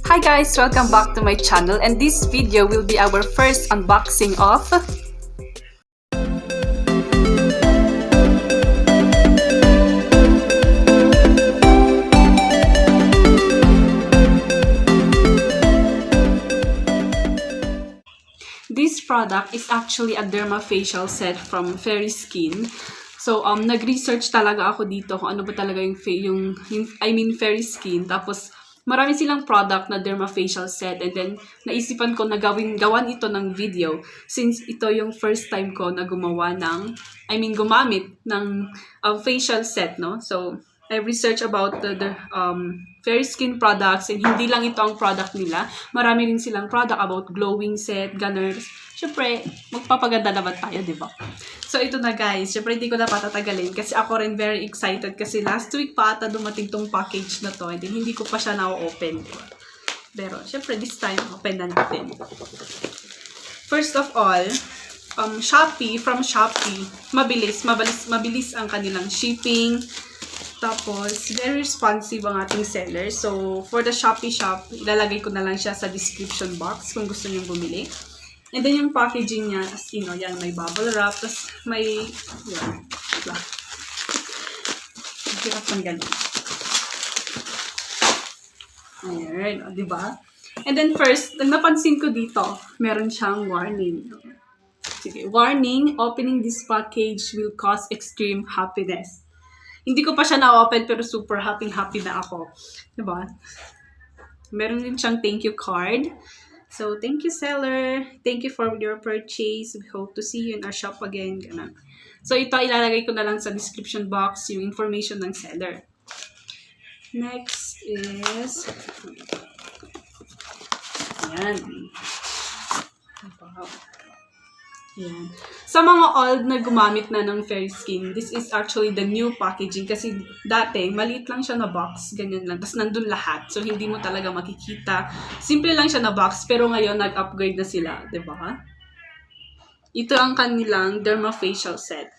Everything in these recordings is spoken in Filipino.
Hi guys, welcome back to my channel, and this video will be our first unboxing of this product is actually a Derma facial set from Fairy Skin. So, nag-research talaga ako dito kung ano ba talaga yung Fairy Skin. Tapos, marami silang product na Derma facial set. And then, naisipan ko na gawan ito ng video. Since ito yung first time ko na gumamit ng facial set, no? So, I researched about the Fairy Skin products, and hindi lang ito ang product nila. Marami rin silang product about glowing set, gunners. Siyempre, magpapaganda naman tayo, di ba? So, ito na guys. Siyempre, hindi ko na patatagalin kasi ako rin very excited kasi last week pa ata dumating tong package na to, and hindi ko pa siya na-open, di ba? Pero, siyempre, this time, open na natin. First of all, from Shopee, mabilis ang kanilang shipping. Tapos, very responsive ang ating seller. So, for the Shopee shop, ilalagay ko na lang siya sa description box kung gusto niyo bumili. And then, yung packaging niya, as you know, yan, may bubble wrap. Tapos, may, yan, diba? Hirap ng ganyan. Ayan, diba? And then, first, napansin ko dito, meron siyang warning. Sige, warning, opening this package will cause extreme happiness. Hindi ko pa siya na-open pero super happy na ako. Diba? Meron din siyang thank you card. So, thank you seller. Thank you for your purchase. We hope to see you in our shop again. Ganun. So, ito ilalagay ko na lang sa description box yung information ng seller. Next is ayan. Wow. Yan. Sa mga old na gumamit na ng Fairy Skin, this is actually the new packaging kasi dati, maliit lang siya na box, ganyan lang. Tapos nandun lahat. So, hindi mo talaga makikita. Simple lang siya na box, pero ngayon nag-upgrade na sila. Diba? Ito ang kanilang Derma facial set.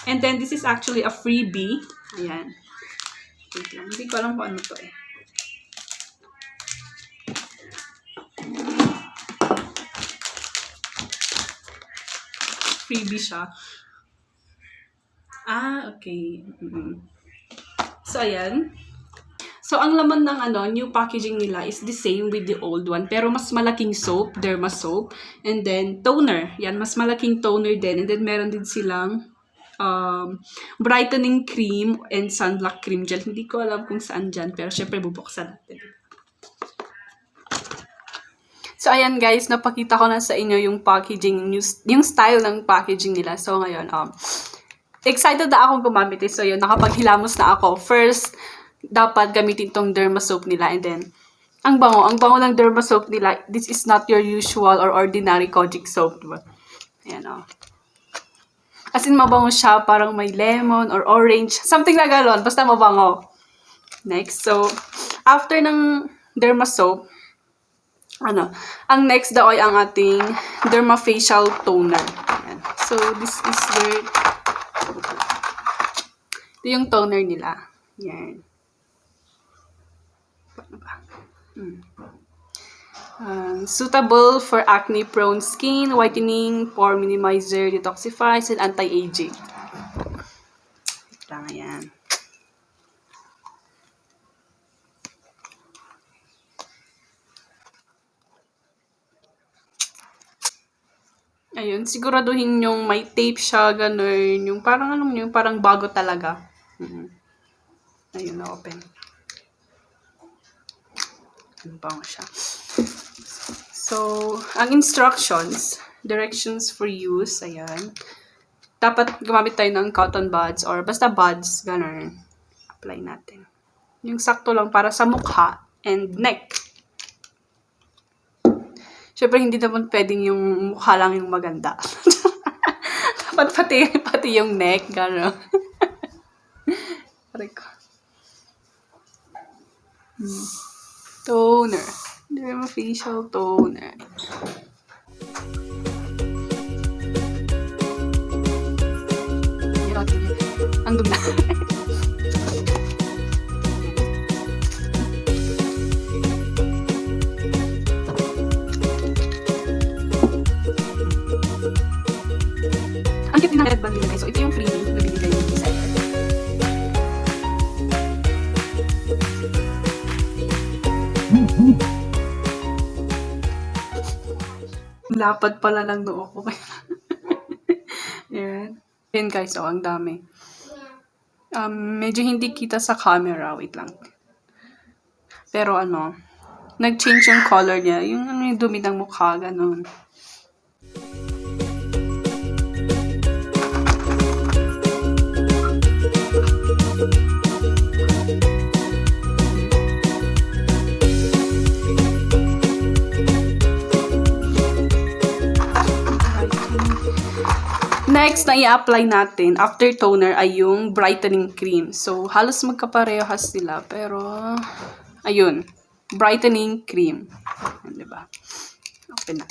And then, this is actually a freebie. Ayan. Wait lang. Hindi ko alam kung ano to eh. Freebie siya. Okay. So, ayan. So, ang laman ng new packaging nila is the same with the old one. Pero mas malaking soap, Derma soap. And then, toner. Yan, mas malaking toner din. And then, meron din silang brightening cream and sunblock cream gel. Hindi ko alam kung saan dyan. Pero, syempre, bubuksan natin. So, ayan guys, napakita ko na sa inyo yung packaging, yung style ng packaging nila. So, ngayon, excited na akong gumamit eh. So, yun, nakapaghilamos na ako. First, dapat gamitin tong Derma soap nila. And then, ang bango ng Derma soap nila. This is not your usual or ordinary kojic soap, diba? Ayan, As in, mabango siya, parang may lemon or orange. Something na galon, basta mabango. Next, so, after ng Derma soap, ang next daw ay ang ating Derma facial toner. Ayan. So, this is where ito yung toner nila. Yan. Paano ba? Suitable for acne-prone skin, whitening, pore minimizer, detoxifies, and anti-aging. Ito lang, ayan. Ayun, siguraduhin yung may tape siya, ganun. Yung parang, yung parang bago talaga. Ayun, na-open. Ang bango siya. So, ang instructions, directions for use, ayan. Dapat gumamit tayo ng cotton buds or basta buds, ganun. Apply natin. Yung sakto lang para sa mukha and neck. Siyempre, hindi naman pwedeng yung mukha lang yung maganda. Dapat pati yung neck, gano'n. Toner. Derma facial toner. Ang dumi. Lapad pala lang noo ko. Ayan. Ayan guys, oh, ang dami. Medyo hindi kita sa camera. Wait lang. Pero ano, nag-change yung color niya. Yung ano yung dumi ng mukha, ganun. Next na i-apply natin after toner ay yung brightening cream. So, halos magkaparehas sila. Pero, ayun. Brightening cream. Ayan, diba? Open na.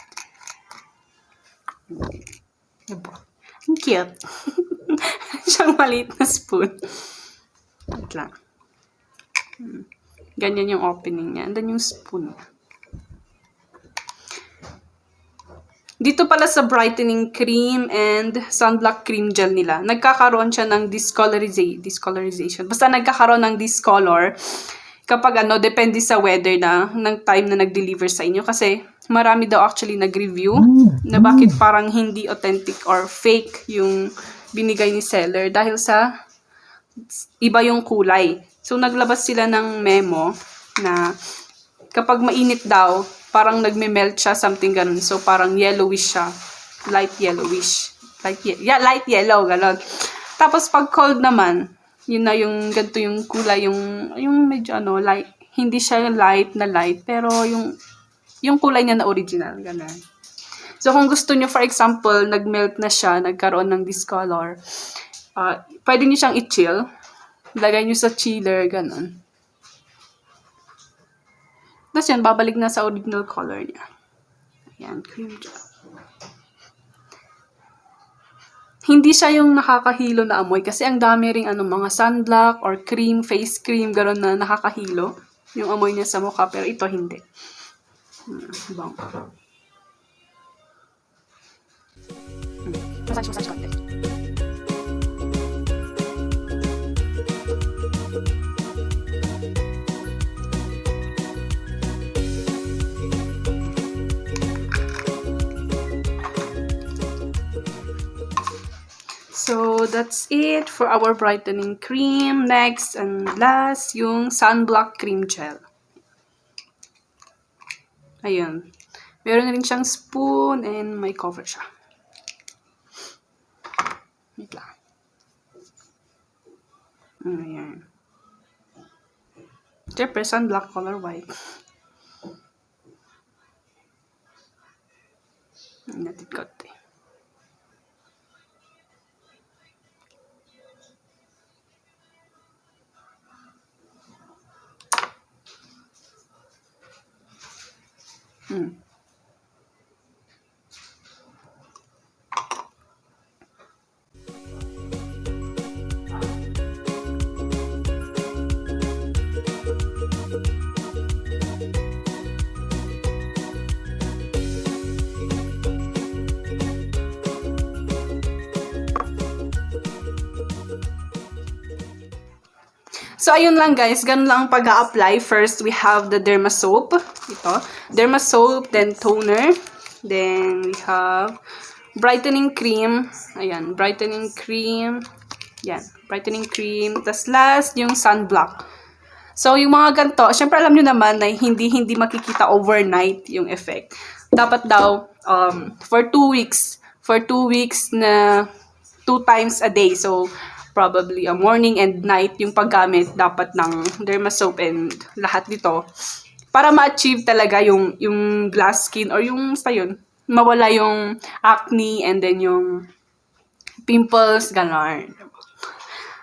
Diba? Ang cute. Siyang maliit na spoon. Wait lang. Ganyan yung opening niya. And then yung spoon. Dito pala sa brightening cream and sunblock cream gel nila, nagkakaroon siya ng discolorization. Basta nagkakaroon ng discolor kapag ano, depende sa weather na, ng time na nag-deliver sa inyo. Kasi marami daw actually nag-review na bakit parang hindi authentic or fake yung binigay ni seller dahil sa iba yung kulay. So naglabas sila ng memo na kapag mainit daw, parang nagme-melt siya, something ganun. So, parang yellowish siya. Light yellowish. Light yellow, ganun. Tapos, pag cold naman, yun na yung, ganito yung kulay, yung medyo ano, light. Hindi siya light na light, pero yung kulay niya na original, ganun. So, kung gusto nyo, for example, nag-melt na siya, nagkaroon ng discolor, pwede nyo siyang i-chill. Lagay nyo sa chiller, ganun. Tapos yan, babalik na sa original color niya. Ayan, cream gel. Hindi siya yung nakakahilo na amoy kasi ang dami ring mga sunblock or cream, face cream, gano'n na nakakahilo. Yung amoy niya sa mukha, pero ito hindi. Bang. Massage konti. So, that's it for our brightening cream. Next and last, yung sunblock cream gel. Ayun. Meron rin siyang spoon and may cover siya. Wait lang. Ayan. Siyempre, sunblock color white. Natin konti. So, ayun lang guys. Ganun lang ang pag-a-apply. First, we have the Derma soap. Ito. Derma soap, then toner. Then, we have brightening cream. Ayan, brightening cream. Yan, brightening cream. Tapos last, yung sunblock. So, yung mga ganito, syempre alam nyo naman na hindi makikita overnight yung effect. Dapat daw, for 2 weeks. For 2 weeks na 2 times a day. So, probably morning and night yung paggamit dapat ng Derma soap and lahat dito para ma-achieve talaga yung glass skin or yung basta yun, mawala yung acne and then yung pimples, gano'n.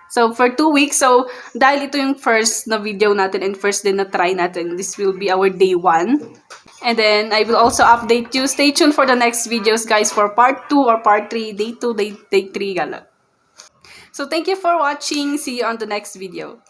So, for 2 weeks, so, dahil ito yung first na video natin and first din na try natin, this will be our day 1. And then, I will also update you. Stay tuned for the next videos, guys, for part 2 or part 3, day 2, day 3, gano'n. So, thank you for watching. See you on the next video.